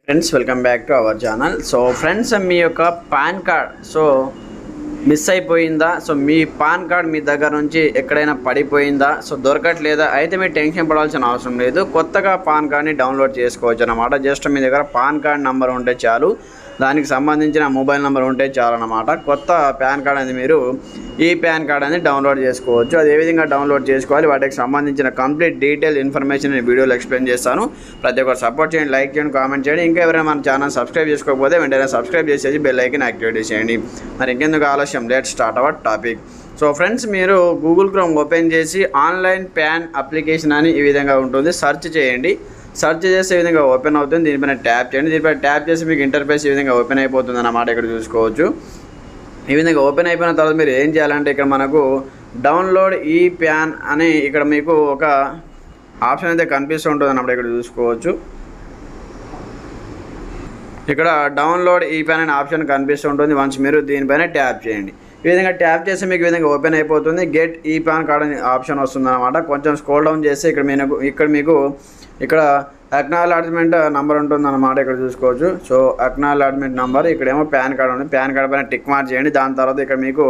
Friends welcome back to our channel. So friends, మీ యొక్క PAN card miss అయిపోయిందా? మీ pan card మీ దగ్గర నుంచి ఎక్కడైనా పడిపోయిందా? దొరకట్లేదా? అయితే మీరు టెన్షన్ పడాల్సిన అవసరం లేదు. కొత్తగా పాన్ కార్డ్ని డౌన్లోడ్ చేసుకోవచ్చు అన్నమాట. జస్ట్ మీ దగ్గర పాన్ కార్డ్ నెంబర్ ఉంటే చాలు, దానికి సంబంధించిన మొబైల్ నెంబర్ ఉంటే చాలన్నమాట. కొత్త పాన్ కార్డ్ అనేది మీరు ఈ పాన్ కార్డ్ అనేది డౌన్లోడ్ చేసుకోవచ్చు. అది ఏ విధంగా డౌన్లోడ్ చేసుకోవాలి, వాటికి సంబంధించిన కంప్లీట్ డీటెయిల్ ఇన్ఫర్మేషన్ నేను వీడియోలో ఎక్స్ప్లెయిన్ చేస్తాను. ప్రతి ఒక్కరు సపోర్ట్ చేయండి, లైక్ చేయండి, కామెంట్ చేయండి. ఇంకా ఎవరైనా మన ఛానల్ సబ్స్క్రైబ్ చేసుకోకపోతే వెంటనే సబ్స్క్రైబ్ చేసేసి బెల్ ఐకాన్ యాక్టివేట్ చేయండి. మరి ఇంకెందుకు ఆలస్యం, let's start our topic. Friends, మీరు గూగుల్ క్రోమ్ ఓపెన్ చేసి ఆన్లైన్ పాన్ అప్లికేషన్ అని ఈ విధంగా ఉంటుంది, సెర్చ్ చేయండి. సెర్చ్ చేసే ఈ విధంగా ఓపెన్ అవుతుంది. దీనిపైన ట్యాప్ చేయండి. దీనిపైన ట్యాప్ చేసి మీకు ఇంటర్ఫేస్ ఈ విధంగా ఓపెన్ అయిపోతుంది అన్నమాట. ఇక్కడ చూసుకోవచ్చు. ఈ విధంగా ఓపెన్ అయిపోయిన తర్వాత మీరు ఏం చేయాలంటే, ఇక్కడ మనకు డౌన్లోడ్ ఈ పాన్ అని ఇక్కడ మీకు ఒక ఆప్షన్ అయితే కనిపిస్తూ ఉంటుంది అన్నమాట. ఇక్కడ చూసుకోవచ్చు. ఇక్కడ డౌన్లోడ్ ఈ పాన్ అనే ఆప్షన్ కనిపిస్తూ ఉంటుంది. వన్స్ మీరు దీనిపైన ట్యాప్ చేయండి. ఈ విధంగా ట్యాప్ చేసి మీకు ఈ విధంగా ఓపెన్ అయిపోతుంది. గెట్ ఈ పాన్ కార్డ్ అనే ఆప్షన్ వస్తుంది అన్నమాట. కొంచెం స్క్రోల్ డౌన్ చేస్తే ఇక్కడ మీకు అక్నాలెడ్జ్మెంట్ నెంబర్ ఉంటుంది అన్నమాట. ఇక్కడ చూసుకోవచ్చు. అక్నాలెడ్జ్మెంట్ నెంబర్, ఇక్కడేమో పాన్ కార్డ్ ఉంది. పాన్ కార్డ్ పైన టిక్ మార్క్ చేయండి. దాని తర్వాత ఇక్కడ మీకు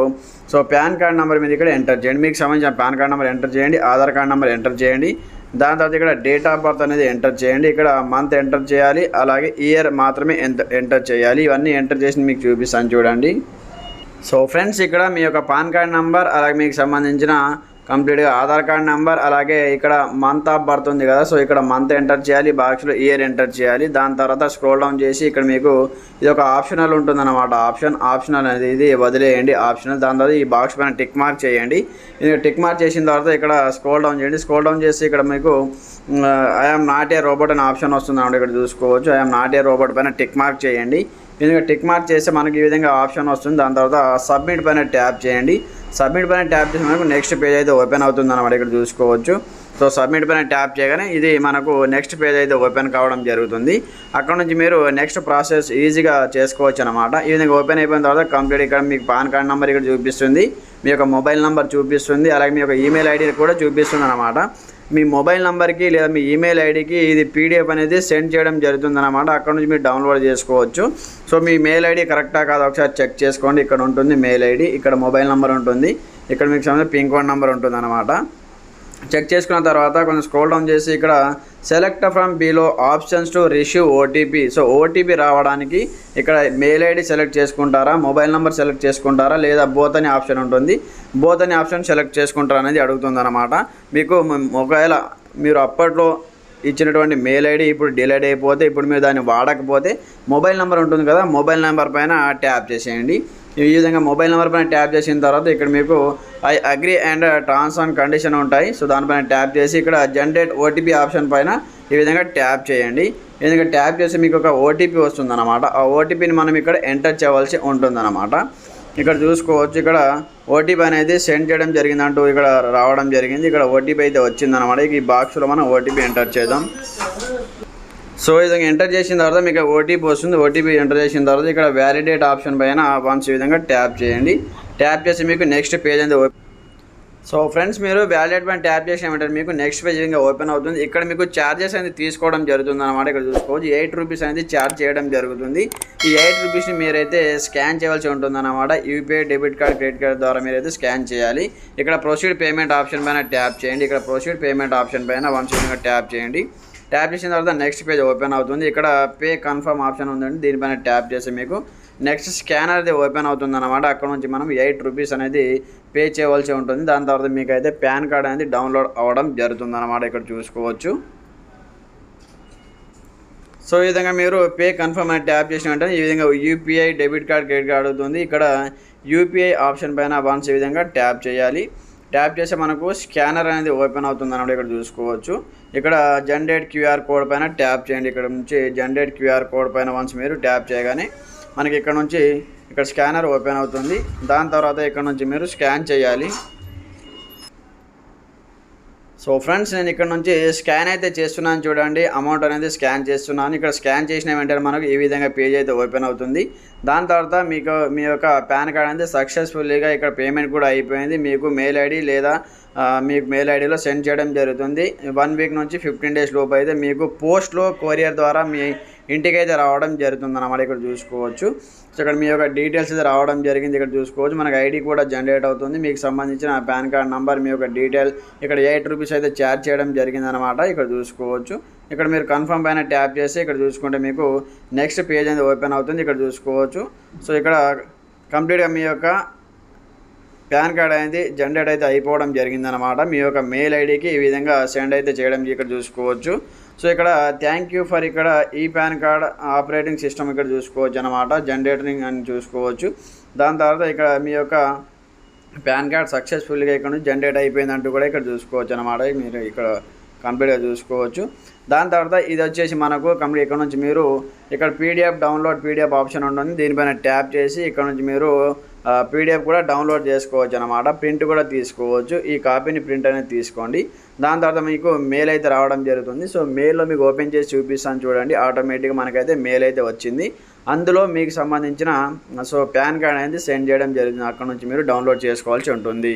పాన్ కార్డ్ నెంబర్ మీద ఇక్కడ ఎంటర్ చేయండి. మీకు సంబంధించిన పాన్ కార్డ్ నెంబర్ ఎంటర్ చేయండి. ఆధార్ కార్డ్ నెంబర్ ఎంటర్ చేయండి. దాని తర్వాత ఇక్కడ డేట్ ఆఫ్ బర్త్ అనేది ఎంటర్ చేయండి. ఇక్కడ మంత్ ఎంటర్ చేయాలి, అలాగే ఇయర్ మాత్రమే ఎంటర్ చేయాలి. ఇవన్నీ ఎంటర్ చేసి మీకు చూపిస్తాను చూడండి. ఫ్రెండ్స్, ఇక్కడ మీ యొక్క పాన్ కార్డ్ నెంబర్, అలాగే మీకు సంబంధించిన కంప్లీట్గా ఆధార్ కార్డ్ నెంబర్, అలాగే ఇక్కడ మంత్ ఆఫ్ బర్త్ ఉంది కదా, ఇక్కడ మంత్ ఎంటర్ చేయాలి, బాక్స్లో ఇయర్ ఎంటర్ చేయాలి. దాని తర్వాత స్క్రోల్ డౌన్ చేసి ఇక్కడ మీకు ఇది ఒక ఆప్షనల్ ఉంటుందన్నమాట. ఆప్షనల్ అనేది ఇది వదిలేయండి, ఆప్షనల్. దాని తర్వాత ఈ బాక్స్ పైన టిక్ మార్క్ చేయండి. ఇది టిక్ మార్క్ చేసిన తర్వాత ఇక్కడ స్క్రోల్ డౌన్ చేయండి. స్క్రోల్ డౌన్ చేసి ఇక్కడ మీకు ఐఎమ్ నాట్ ఏ రోబోట్ అనే ఆప్షన్ వస్తుంది అన్నమాట. ఇక్కడ చూసుకోవచ్చు. ఐఎమ్ నాట్ ఏ రోబోట్ పైన టిక్ మార్క్ చేయండి. విధంగా టిక్ మార్క్ చేస్తే మనకి ఈ విధంగా ఆప్షన్ వస్తుంది. దాని తర్వాత సబ్మిట్ పైన ట్యాప్ చేయండి. సబ్మిట్ పైన ట్యాప్ చేసి మనకు నెక్స్ట్ పేజ్ అయితే ఓపెన్ అవుతుంది అన్నమాట. ఇక్కడ చూసుకోవచ్చు. సబ్మిట్ పైన ట్యాప్ చేయగానే ఇది మనకు నెక్స్ట్ పేజ్ అయితే ఓపెన్ కావడం జరుగుతుంది. అక్కడ నుంచి మీరు నెక్స్ట్ ప్రాసెస్ ఈజీగా చేసుకోవచ్చు అన్నమాట. ఈ విధంగా ఓపెన్ అయిపోయిన తర్వాత కంప్లీట్ ఇక్కడ మీకు పాన్ కార్డ్ నెంబర్ ఇక్కడ చూపిస్తుంది, మీ యొక్క మొబైల్ నెంబర్ చూపిస్తుంది, అలాగే మీ యొక్క ఈమెయిల్ ఐడి కూడా చూపిస్తుంది అన్నమాట. మీ మొబైల్ నెంబర్కి లేదా మీ ఈమెయిల్ ఐడికి ఇది పీడిఎఫ్ అనేది సెండ్ చేయడం జరుగుతుంది అన్నమాట. అక్కడ నుంచి మీరు డౌన్లోడ్ చేసుకోవచ్చు. మీ మెయిల్ ఐడి కరెక్టా కాదా ఒకసారి చెక్ చేసుకోండి. ఇక్కడ ఉంటుంది మెయిల్ ఐడి, ఇక్కడ మొబైల్ నెంబర్ ఉంటుంది, ఇక్కడ మీకు సంబంధించిన పిన్ కోడ్ నెంబర్ ఉంటుంది అన్నమాట. చెక్ చేసుకున్న తర్వాత కొంచెం స్క్రోల్ డౌన్ చేసి ఇక్కడ select from below options to receive OTP. OTP రావడానికి ఇక్కడ మెయిల్ ఐడి సెలెక్ట్ చేసుకుంటారా, మొబైల్ నెంబర్ సెలెక్ట్ చేసుకుంటారా, లేదా బోత్ అనే ఆప్షన్ ఉంటుంది, బోత్ అనే ఆప్షన్ సెలెక్ట్ చేసుకుంటారా అనేది అడుగుతుంది అన్నమాట. మీకు ఒకవేళ మీరు అప్పట్లో ఇచ్చినటువంటి మెయిల్ ఐడి ఇప్పుడు డిలీట్ అయిపోతే, ఇప్పుడు మీరు దాన్ని వాడకపోతే మొబైల్ నెంబర్ ఉంటుంది కదా, మొబైల్ నెంబర్ పైన ట్యాప్ చేసేయండి. ఈ విధంగా మొబైల్ నెంబర్ పైన ట్యాప్ చేసిన తర్వాత ఇక్కడ మీకు I agree and terms and condition ఉంటాయి. దానిపైన ట్యాప్ చేసి ఇక్కడ జనరేట్ ఓటీపీ ఆప్షన్ పైన ఈ విధంగా ట్యాప్ చేయండి. ఈ విధంగా ట్యాప్ చేసి మీకు ఒక ఓటీపీ వస్తుందన్నమాట. ఆ ఓటీపీని మనం ఇక్కడ ఎంటర్ చేయవలసి ఉంటుందన్నమాట. ఇక్కడ చూసుకోవచ్చు. ఇక్కడ ఓటీపీ అనేది సెండ్ చేయడం జరిగిందంటూ ఇక్కడ రావడం జరిగింది. ఇక్కడ ఓటీపీ అయితే వచ్చిందన్నమాట. ఈ బాక్స్లో మనం ఓటీపీ ఎంటర్ చేద్దాం. ఈ విధంగా ఎంటర్ చేసిన తర్వాత మీకు ఓటీపీ వస్తుంది. ఓటీపీ ఎంటర్ చేసిన తర్వాత ఇక్కడ వ్యాలిడేట్ ఆప్షన్ పైన వన్స్ ఈ విధంగా ట్యాప్ చేయండి. ట్యాప్ చేసి మీకు నెక్స్ట్ పేజ్ అనేది ఫ్రెండ్స్, మీరు వ్యాలిడేట్ పైన ట్యాప్ చేసామంటే మీకు నెక్స్ట్ పేజ్ విధంగా ఓపెన్ అవుతుంది. ఇక్కడ మీకు ఛార్జెస్ అనేది తీసుకోవడం జరుగుతుంది అన్నమాట. ఇక్కడ చూసుకోవచ్చు. 8 రూపీస్ అనేది ఛార్జ్ చేయడం జరుగుతుంది. ఈ 8 రూపీస్ని మీరైతే స్కాన్ చేయవలసి ఉంటుంది అన్నమాట. UPI, debit card, credit card ద్వారా మీరైతే స్కాన్ చేయాలి. ఇక్కడ ప్రొసీడ్ పేమెంట్ ఆప్షన్ పైన ట్యాప్ చేయండి. ఇక్కడ ప్రొసీడ్ పేమెంట్ ఆప్షన్ పైన వన్స్ విధంగా ట్యాప్ చేయండి. ట్యాప్ చేసిన తర్వాత నెక్స్ట్ పేజ్ ఓపెన్ అవుతుంది. ఇక్కడ పే కన్ఫర్మ్ ఆప్షన్ ఉందండి, దీనిపైన ట్యాప్ చేసి మీకు నెక్స్ట్ స్కానర్ అది ఓపెన్ అవుతుంది అన్నమాట. అక్కడ నుంచి మనం 8 రూపీస్ అనేది పే చేయవలసి ఉంటుంది. దాని తర్వాత మీకు అయితే పాన్ కార్డ్ అనేది డౌన్లోడ్ అవ్వడం జరుగుతుంది అన్నమాట. ఇక్కడ చూసుకోవచ్చు. ఈ విధంగా మీరు పే కన్ఫర్మ్ అని ట్యాప్ చేసిన వెంటనే ఈ విధంగా UPI, debit card, credit card అడుగుతుంది. ఇక్కడ యూపీఐ ఆప్షన్ పైన వన్స్ ఈ విధంగా ట్యాప్ చేయాలి. ట్యాప్ చేస్తే మనకు స్కానర్ అనేది ఓపెన్ అవుతుంది అన్నమాట. ఇక్కడ చూసుకోవచ్చు. ఇక్కడ జనరేట్ క్యూఆర్ కోడ్ పైన ట్యాప్ చేయండి. ఇక్కడ నుంచి జనరేట్ క్యూఆర్ కోడ్ పైన వన్స్ మీరు ట్యాప్ చేయగానే మనకి ఇక్కడ నుంచి ఇక్కడ స్కానర్ ఓపెన్ అవుతుంది. దాని తర్వాత ఇక్కడ నుంచి మీరు స్కాన్ చేయాలి. ఫ్రెండ్స్, నేను ఇక్కడ నుంచి స్కాన్ అయితే చేస్తున్నాను చూడండి. అమౌంట్ అనేది స్కాన్ చేస్తున్నాను. ఇక్కడ స్కాన్ చేసిన వెంటనే మనకు ఈ విధంగా పేజ్ అయితే ఓపెన్ అవుతుంది. దాని తర్వాత మీ యొక్క పాన్ కార్డ్ అనేది సక్సెస్ఫుల్లీగా ఇక్కడ పేమెంట్ కూడా అయిపోయింది. మీకు మెయిల్ ఐడి లేదా మీకు మెయిల్ ఐడిలో సెండ్ చేయడం జరుగుతుంది. 1 వీక్ నుంచి 15 డేస్ లోపు అయితే మీకు పోస్ట్లో కొరియర్ ద్వారా మీ ఇంటికి అయితే రావడం జరుగుతుంది అన్నమాట. ఇక్కడ చూసుకోవచ్చు. సో ఇక్కడ మీ యొక్క డీటెయిల్స్ అయితే రావడం జరిగింది. ఇక్కడ చూసుకోవచ్చు. మనకు ఐడి కూడా జనరేట్ అవుతుంది. మీకు సంబంధించిన పాన్ కార్డ్ నెంబర్, మీ యొక్క డీటెయిల్ ఇక్కడ 8 రూపీస్ అయితే ఛార్జ్ చేయడం జరిగింది అనమాట. ఇక్కడ చూసుకోవచ్చు. ఇక్కడ మీరు కన్ఫర్మ్ పైన ట్యాప్ చేసి ఇక్కడ చూసుకుంటే మీకు నెక్స్ట్ పేజ్ అనేది ఓపెన్ అవుతుంది. ఇక్కడ చూసుకోవచ్చు. సో ఇక్కడ కంప్లీట్గా మీ యొక్క పాన్ కార్డ్ అనేది జనరేట్ అయితే అయిపోవడం జరిగిందనమాట. మీ యొక్క మెయిల్ ఐడికి ఈ విధంగా సెండ్ అయితే చేయడం ఇక్కడ చూసుకోవచ్చు. సో ఇక్కడ థ్యాంక్ యూ ఫర్ ఇక్కడ ఈ పాన్ కార్డ్ ఆపరేటింగ్ సిస్టమ్ ఇక్కడ చూసుకోవచ్చు అనమాట. జనరేటింగ్ అని చూసుకోవచ్చు. దాని తర్వాత ఇక్కడ మీ యొక్క పాన్ కార్డ్ సక్సెస్ఫుల్గా ఇక్కడ నుంచి జనరేట్ అయిపోయిందంటూ కూడా ఇక్కడ చూసుకోవచ్చు అనమాట. మీరు ఇక్కడ కంప్లీట్గా చూసుకోవచ్చు. దాని తర్వాత ఇది వచ్చేసి మనకు కంప్లీట్ ఇక్కడ నుంచి మీరు ఇక్కడ పీడిఎఫ్ డౌన్లోడ్ పీడిఎఫ్ ఆప్షన్ ఉంటుంది. దీనిపైన ట్యాప్ చేసి ఇక్కడ నుంచి మీరు పీడిఎఫ్ కూడా డౌన్లోడ్ చేసుకోవచ్చు అనమాట. ప్రింట్ కూడా తీసుకోవచ్చు. ఈ కాపీని ప్రింట్ అనేది తీసుకోండి. దాని తర్వాత మీకు మెయిల్ అయితే రావడం జరుగుతుంది. సో మెయిల్లో మీకు ఓపెన్ చేసి చూపిస్తాను చూడండి. ఆటోమేటిక్గా మనకైతే మెయిల్ అయితే వచ్చింది. అందులో మీకు సంబంధించిన సో పాన్ కార్డ్ అనేది సెండ్ చేయడం జరుగుతుంది. అక్కడ నుంచి మీరు డౌన్లోడ్ చేసుకోవాల్సి ఉంటుంది.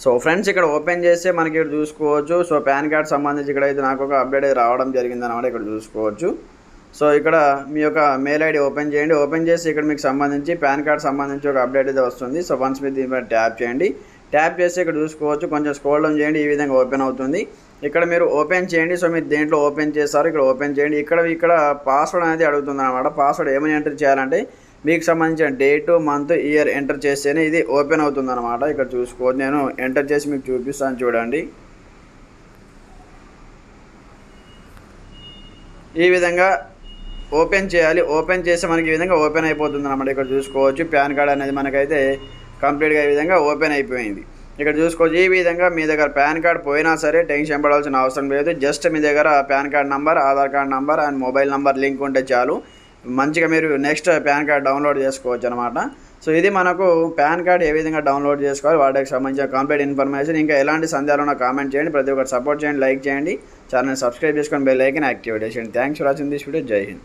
సో ఫ్రెండ్స్ ఇక్కడ ఓపెన్ చేస్తే మనకి ఇక్కడ చూసుకోవచ్చు. సో పాన్ కార్డ్ సంబంధించి ఇక్కడైతే నాకు ఒక అప్డేట్ అయితే రావడం జరిగింది అనమాట. ఇక్కడ చూసుకోవచ్చు. సో ఇక్కడ మీ యొక్క మెయిల్ ఐడి ఓపెన్ చేయండి. ఓపెన్ చేసి ఇక్కడ మీకు సంబంధించి పాన్ కార్డ్ సంబంధించి ఒక అప్డేట్ అయితే వస్తుంది. సో వన్స్ మీరు దీనిపైన ట్యాప్ చేయండి. ట్యాప్ చేసి ఇక్కడ చూసుకోవచ్చు. కొంచెం స్క్రోల్ డౌన్ చేయండి. ఈ విధంగా ఓపెన్ అవుతుంది. ఇక్కడ మీరు ఓపెన్ చేయండి. సో మీరు దేంట్లో ఓపెన్ చేస్తారు ఇక్కడ ఓపెన్ చేయండి. ఇక్కడ పాస్వర్డ్ అనేది అడుగుతుంది అనమాట. పాస్వర్డ్ ఏమని ఎంటర్ చేయాలంటే మీకు సంబంధించిన డేటు, మంత్, ఇయర్ ఎంటర్ చేస్తేనే ఇది ఓపెన్ అవుతుంది అనమాట. ఇక్కడ చూసుకోవచ్చు. నేను ఎంటర్ చేసి మీకు చూపిస్తాను చూడండి. ఈ విధంగా ఓపెన్ చేయాలి. ఓపెన్ చేస్తే మనకి ఈ విధంగా ఓపెన్ అయిపోతుంది అనమాట. ఇక్కడ చూసుకోవచ్చు. పాన్ కార్డ్ అనేది మనకైతే కంప్లీట్గా ఈ విధంగా ఓపెన్ అయిపోయింది. ఇక్కడ చూసుకోవచ్చు. ఈ విధంగా మీ దగ్గర పాన్ కార్డ్ పోయినా సరే టెన్షన్ పడాల్సిన అవసరం లేదు. జస్ట్ మీ దగ్గర pan card number, Aadhaar card number and mobile number link ఉంటే చాలు. మంచిగా మీరు నెక్స్ట్ పాన్ కార్డ్ డౌన్లోడ్ చేసుకోవచ్చు అనమాట. సో ఇది మనకు పాన్ కార్డ్ ఏ విధంగా డౌన్లోడ్ చేసుకోవాలి వాటికి సంబంధించిన కంప్లీట్ ఇన్ఫర్మేషన్. ఇంకా ఎలాంటి సందేహాలు కామెంట్ చేయండి. ప్రతి ఒక్కరు సపోర్ట్ చేయండి, లైక్ చేయండి, ఛానల్ సబ్స్క్రైబ్ చేసుకొని బెల్ ఐకాన్ యాక్టివేట్ చేయండి. Thanks for watching this video. జై హింద్.